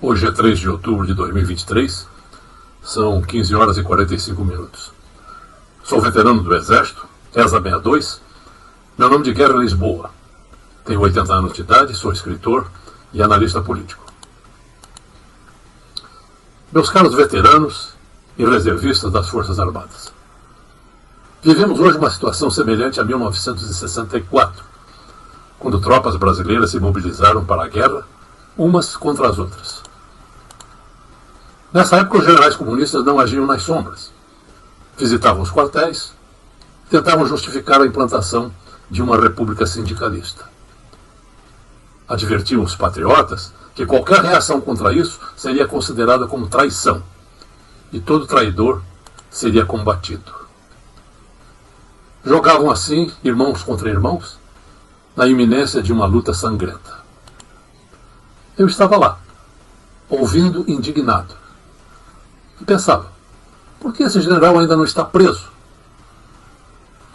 Hoje é 3 de outubro de 2023, são 15 horas e 45 minutos. Sou veterano do Exército, ESA 62, meu nome de guerra é Lisboa. Tenho 80 anos de idade, sou escritor e analista político. Meus caros veteranos e reservistas das Forças Armadas, vivemos hoje uma situação semelhante a 1964, quando tropas brasileiras se mobilizaram para a guerra, umas contra as outras. Nessa época, os generais comunistas não agiam nas sombras. Visitavam os quartéis, tentavam justificar a implantação de uma república sindicalista. Advertiam os patriotas que qualquer reação contra isso seria considerada como traição, e todo traidor seria combatido. Jogavam assim irmãos contra irmãos, na iminência de uma luta sangrenta. Eu estava lá, ouvindo indignado, e pensava, por que esse general ainda não está preso?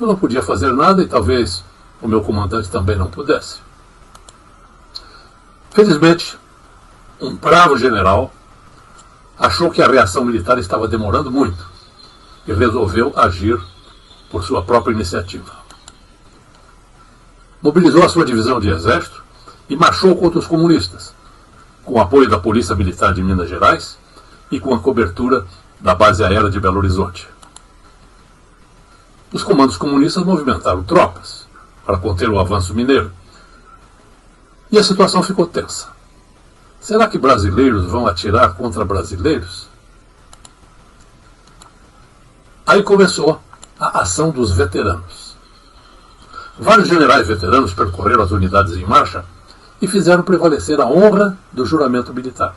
Eu não podia fazer nada e talvez o meu comandante também não pudesse. Felizmente, um bravo general achou que a reação militar estava demorando muito e resolveu agir por sua própria iniciativa. Mobilizou a sua divisão de exército e marchou contra os comunistas, com o apoio da Polícia Militar de Minas Gerais e com a cobertura da base aérea de Belo Horizonte. Os comandos comunistas movimentaram tropas para conter o avanço mineiro. E a situação ficou tensa. Será que brasileiros vão atirar contra brasileiros? Aí começou a ação dos veteranos. Vários generais veteranos percorreram as unidades em marcha e fizeram prevalecer a honra do juramento militar.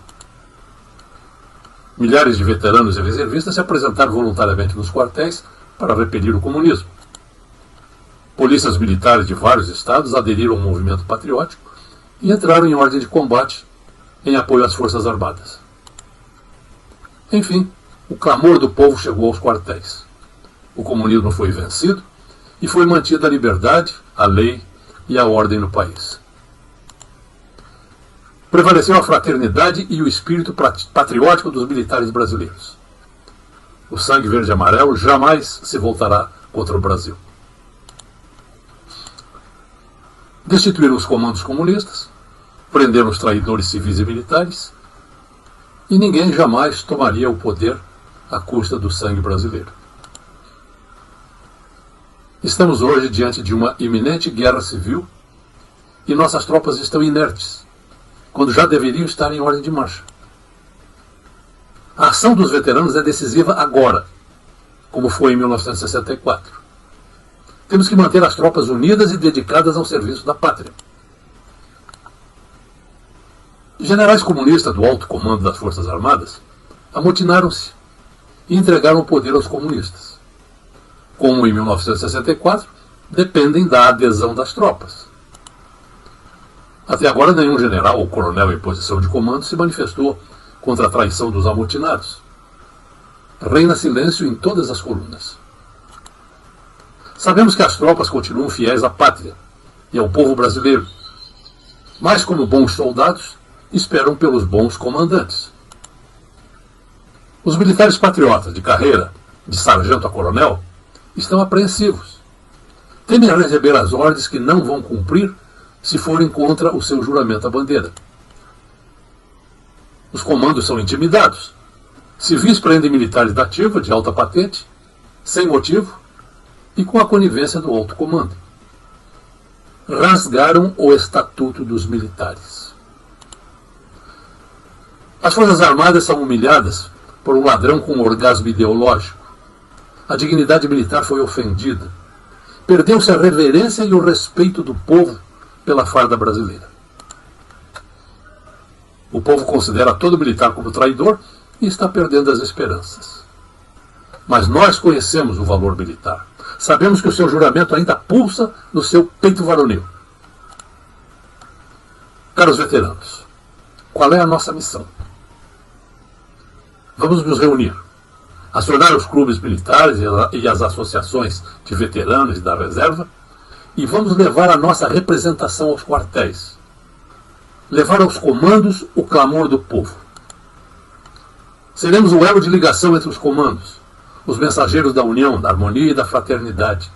Milhares de veteranos e reservistas se apresentaram voluntariamente nos quartéis para repelir o comunismo. Polícias militares de vários estados aderiram ao movimento patriótico e entraram em ordem de combate em apoio às Forças Armadas. Enfim, o clamor do povo chegou aos quartéis. O comunismo foi vencido e foi mantida a liberdade, a lei e a ordem no país. Prevaleceu a fraternidade e o espírito patriótico dos militares brasileiros. O sangue verde e amarelo jamais se voltará contra o Brasil. Destituíram os comandos comunistas, prenderam os traidores civis e militares, e ninguém jamais tomaria o poder à custa do sangue brasileiro. Estamos hoje diante de uma iminente guerra civil e nossas tropas estão inertes, quando já deveriam estar em ordem de marcha. A ação dos veteranos é decisiva agora, como foi em 1964. Temos que manter as tropas unidas e dedicadas ao serviço da pátria. Generais comunistas do alto comando das Forças Armadas amotinaram-se e entregaram o poder aos comunistas. Como em 1964, dependem da adesão das tropas. Até agora, nenhum general ou coronel em posição de comando se manifestou contra a traição dos amotinados. Reina silêncio em todas as colunas. Sabemos que as tropas continuam fiéis à pátria e ao povo brasileiro, mas como bons soldados, esperam pelos bons comandantes. Os militares patriotas de carreira, de sargento a coronel, estão apreensivos. Temem receber as ordens que não vão cumprir se forem contra o seu juramento à bandeira. Os comandos são intimidados. Civis prendem militares da ativa, de alta patente, sem motivo e com a conivência do alto comando. Rasgaram o Estatuto dos Militares. As Forças Armadas são humilhadas por um ladrão com orgasmo ideológico. A dignidade militar foi ofendida. Perdeu-se a reverência e o respeito do povo pela farda brasileira. O povo considera todo militar como traidor e está perdendo as esperanças. Mas nós conhecemos o valor militar. Sabemos que o seu juramento ainda pulsa no seu peito varonil. Caros veteranos, qual é a nossa missão. Vamos nos reunir, acionar os clubes militares e as associações de veteranos e da reserva, e vamos levar a nossa representação aos quartéis, levar aos comandos o clamor do povo. Seremos o elo de ligação entre os comandos, os mensageiros da união, da harmonia e da fraternidade,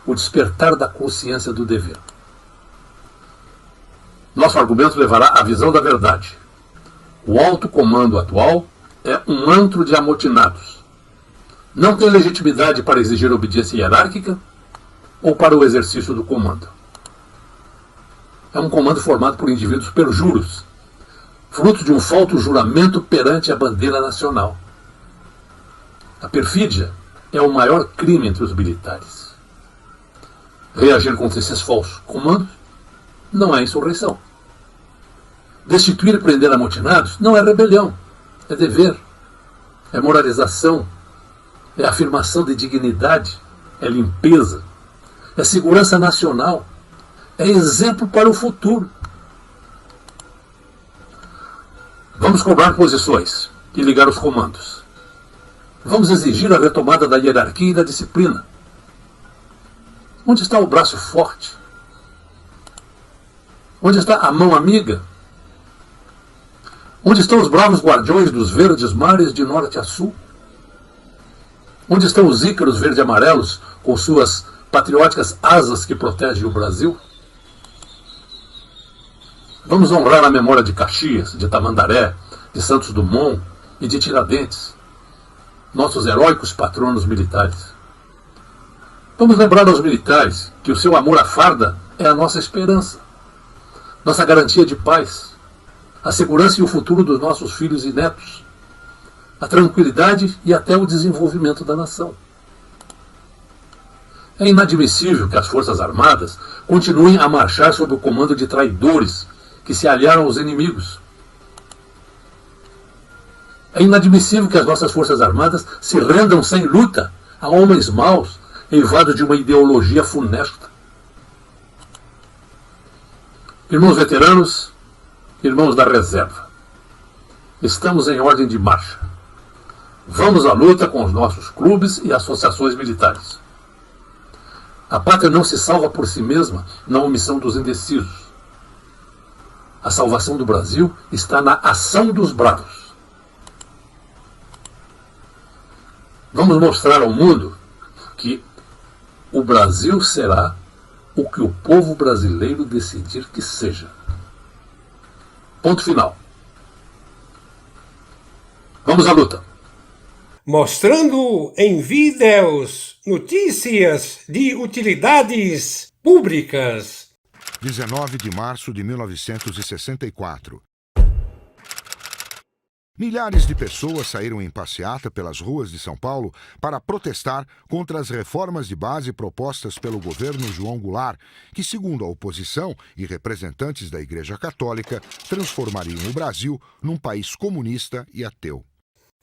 o despertar da consciência do dever. Nosso argumento levará à visão da verdade. O alto comando atual é um antro de amotinados. Não tem legitimidade para exigir obediência hierárquica ou para o exercício do comando. É um comando formado por indivíduos perjuros, fruto de um falso juramento perante a bandeira nacional. A perfídia é o maior crime entre os militares. Reagir contra esses falsos comandos não é insurreição. Destituir e prender amotinados não é rebelião, é dever, é moralização, é afirmação de dignidade, é limpeza, é segurança nacional, é exemplo para o futuro. Vamos cobrar posições e ligar os comandos. Vamos exigir a retomada da hierarquia e da disciplina. Onde está o braço forte? Onde está a mão amiga? Onde estão os bravos guardiões dos verdes mares de norte a sul? Onde estão os ícaros verde-amarelos com suas patrióticas asas que protegem o Brasil? Vamos honrar a memória de Caxias, de Tamandaré, de Santos Dumont e de Tiradentes, nossos heróicos patronos militares. Vamos lembrar aos militares que o seu amor à farda é a nossa esperança, nossa garantia de paz, a segurança e o futuro dos nossos filhos e netos, a tranquilidade e até o desenvolvimento da nação. É inadmissível que as Forças Armadas continuem a marchar sob o comando de traidores que se aliaram aos inimigos. É inadmissível que as nossas Forças Armadas se rendam sem luta a homens maus, eivados de uma ideologia funesta. Irmãos veteranos, irmãos da reserva, estamos em ordem de marcha. Vamos à luta com os nossos clubes e associações militares. A pátria não se salva por si mesma na omissão dos indecisos. A salvação do Brasil está na ação dos bravos. Vamos mostrar ao mundo que o Brasil será o que o povo brasileiro decidir que seja. Ponto final. Vamos à luta. Mostrando em vídeos notícias de utilidades públicas. 19 de março de 1964. Milhares de pessoas saíram em passeata pelas ruas de São Paulo para protestar contra as reformas de base propostas pelo governo João Goulart, que, segundo a oposição e representantes da Igreja Católica, transformariam o Brasil num país comunista e ateu.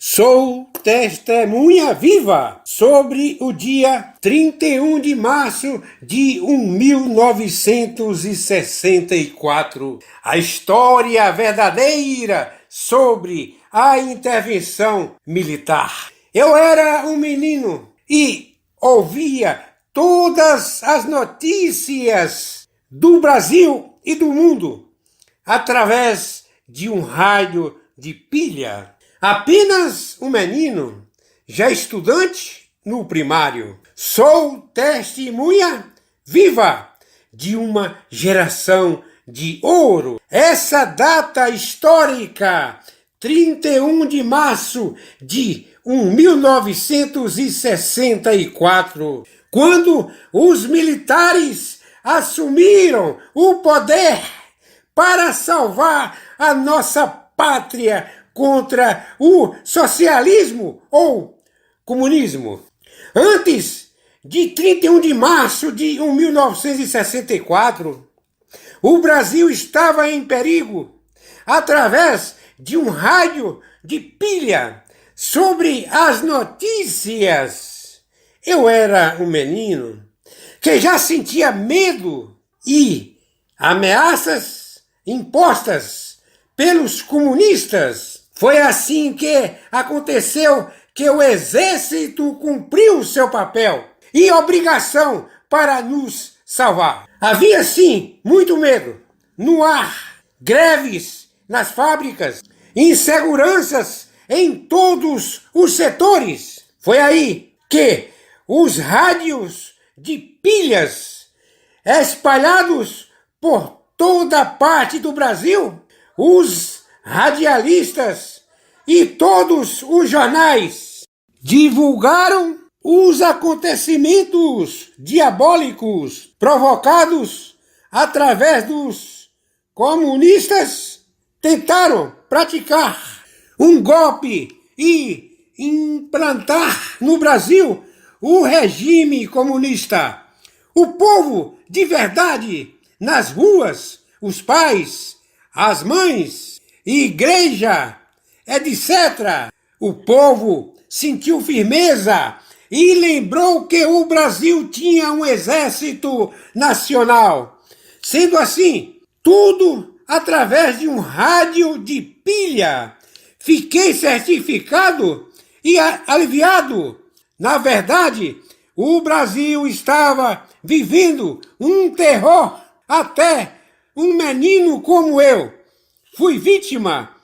Sou testemunha viva sobre o dia 31 de março de 1964. A história verdadeira sobre a intervenção militar. Eu era um menino e ouvia todas as notícias do Brasil e do mundo através de um rádio de pilha. Apenas um menino, já estudante no primário. Sou testemunha viva de uma geração de ouro. Essa data histórica, 31 de março de 1964, quando os militares assumiram o poder para salvar a nossa pátria contra o socialismo ou comunismo. Antes de 31 de março de 1964, o Brasil estava em perigo através de um rádio de pilha sobre as notícias. Eu era um menino que já sentia medo e ameaças impostas pelos comunistas. Foi assim que aconteceu que o exército cumpriu seu papel e obrigação para nos salvar. Havia, sim, muito medo no ar, greves nas fábricas, inseguranças em todos os setores. Foi aí que os rádios de pilhas espalhados por toda parte do Brasil, os radialistas e todos os jornais divulgaram os acontecimentos diabólicos provocados através dos comunistas. Tentaram praticar um golpe e implantar no Brasil o regime comunista. O povo de verdade nas ruas, os pais, as mães, igreja, etc. O povo sentiu firmeza e lembrou que o Brasil tinha um exército nacional. Sendo assim, tudo através de um rádio de pilha. Fiquei certificado e aliviado. Na verdade, o Brasil estava vivendo um terror. Até um menino como eu fui vítima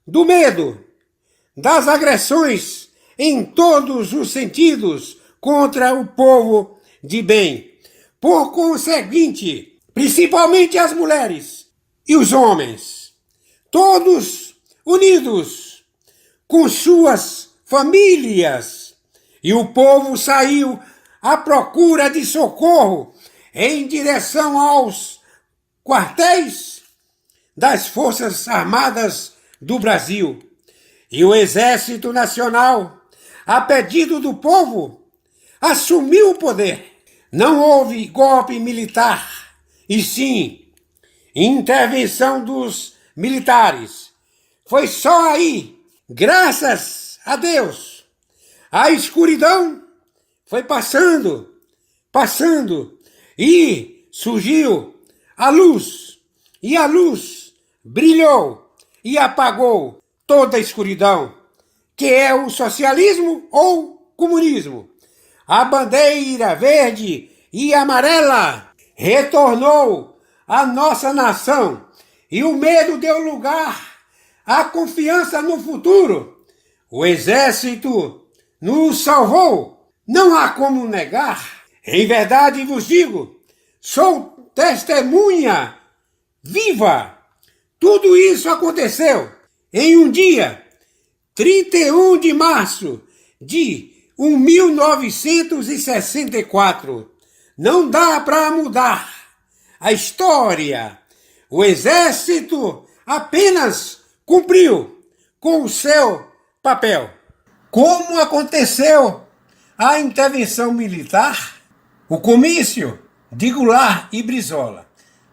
do medo, das agressões em todos os sentidos contra o povo de bem. Por conseguinte, principalmente as mulheres e os homens, todos unidos com suas famílias, e o povo saiu à procura de socorro em direção aos quartéis das Forças Armadas do Brasil. E o Exército Nacional, a pedido do povo, assumiu o poder. Não houve golpe militar, e sim intervenção dos militares. Foi só aí, graças a Deus, a escuridão foi passando, e surgiu a luz, e a luz brilhou e apagou toda a escuridão, que é o socialismo ou comunismo. A bandeira verde e amarela retornou à nossa nação, e o medo deu lugar à confiança no futuro. O exército nos salvou, não há como negar. Em verdade vos digo, sou testemunha viva. Tudo isso aconteceu em um dia, 31 de março de 1964. Não dá para mudar a história. O exército apenas cumpriu com o seu papel. Como aconteceu a intervenção militar, o comício de Goulart e Brizola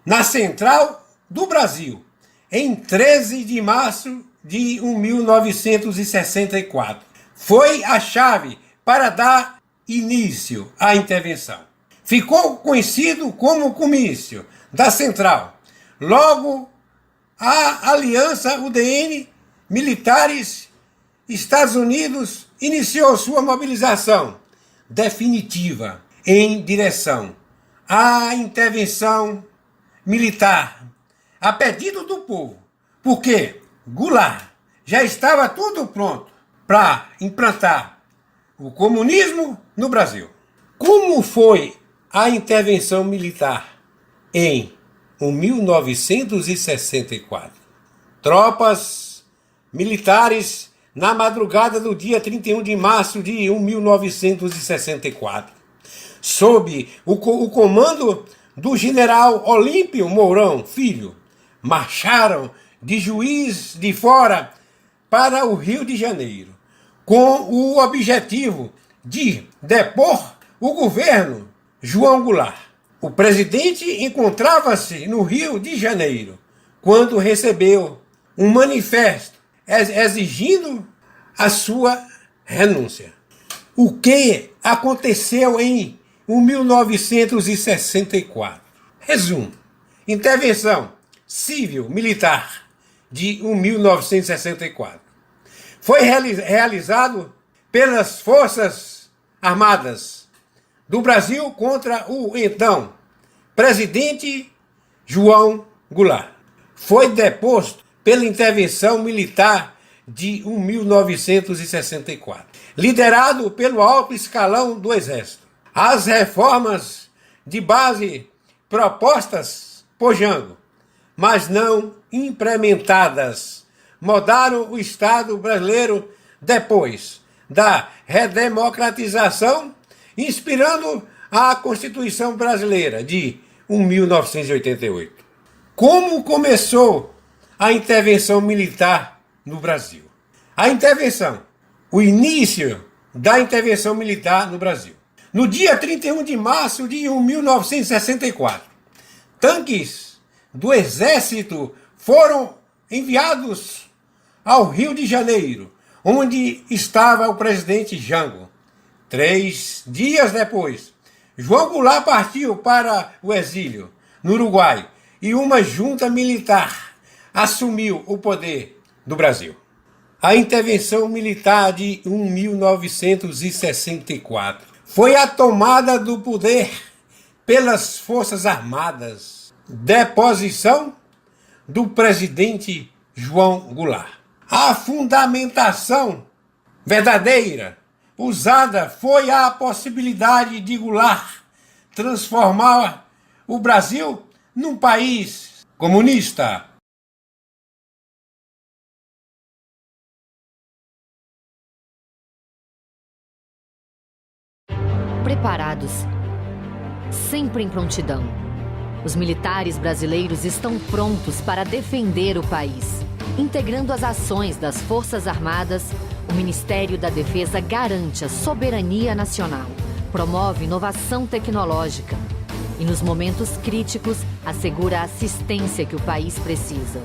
na Central do Brasil, em 13 de março de 1964. Foi a chave para dar início à intervenção. Ficou conhecido como comício da Central. Logo, a aliança UDN, militares, Estados Unidos, iniciou sua mobilização definitiva em direção à intervenção militar, a pedido do povo, porque Goulart já estava tudo pronto para implantar o comunismo no Brasil. Como foi a intervenção militar em 1964? Tropas militares na madrugada do dia 31 de março de 1964, sob o comando do general Olímpio Mourão Filho, marcharam de Juiz de Fora para o Rio de Janeiro, com o objetivo de depor o governo João Goulart. O presidente encontrava-se no Rio de Janeiro quando recebeu um manifesto exigindo a sua renúncia. O que aconteceu em 1964? Resumo: intervenção civil-militar de 1964. Foi realizado pelas Forças Armadas do Brasil contra o então presidente João Goulart. Foi deposto pela intervenção militar de 1964, liderado pelo alto escalão do Exército. As reformas de base propostas por Jango, mas não implementadas, moldaram o Estado brasileiro depois da redemocratização, inspirando a Constituição Brasileira de 1988. Como começou a intervenção militar no Brasil? O início da intervenção militar no Brasil. No dia 31 de março de 1964, tanques do Exército foram enviados ao Rio de Janeiro, onde estava o presidente Jango. 3 dias depois, João Goulart partiu para o exílio, no Uruguai, e uma junta militar assumiu o poder do Brasil. A intervenção militar de 1964 foi a tomada do poder pelas Forças Armadas, deposição do presidente João Goulart. A fundamentação verdadeira usada foi a possibilidade de Goulart transformar o Brasil num país comunista. Preparados, sempre em prontidão. Os militares brasileiros estão prontos para defender o país. Integrando as ações das Forças Armadas, o Ministério da Defesa garante a soberania nacional, promove inovação tecnológica e, nos momentos críticos, assegura a assistência que o país precisa.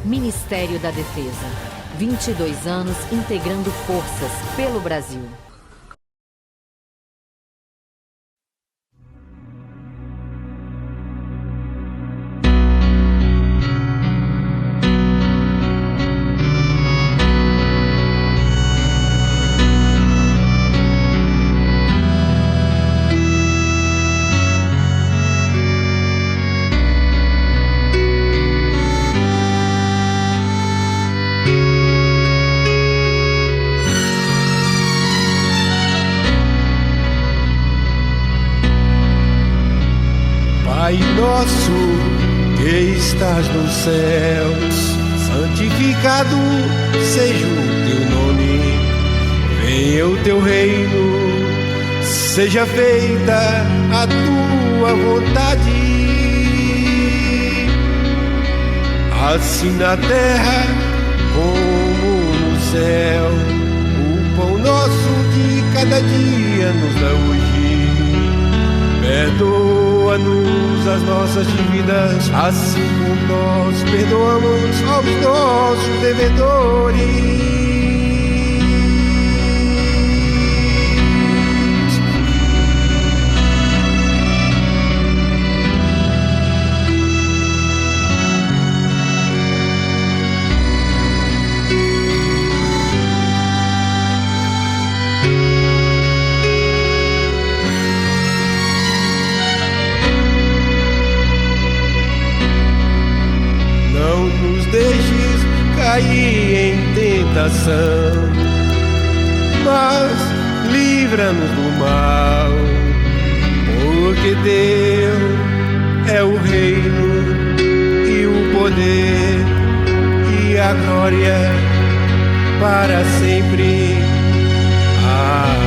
Ministério da Defesa, 22 anos integrando forças pelo Brasil. Pai nosso que estás nos céus, santificado seja o teu nome. Venha o teu reino, seja feita a tua vontade, assim na terra como no céu. O pão nosso de cada dia nos dá hoje. Perdoa-nos as nossas dívidas, assim como nós perdoamos aos nossos devedores. Cair em tentação, mas livra-nos do mal, porque teu é o reino e o poder e a glória para sempre. Amém.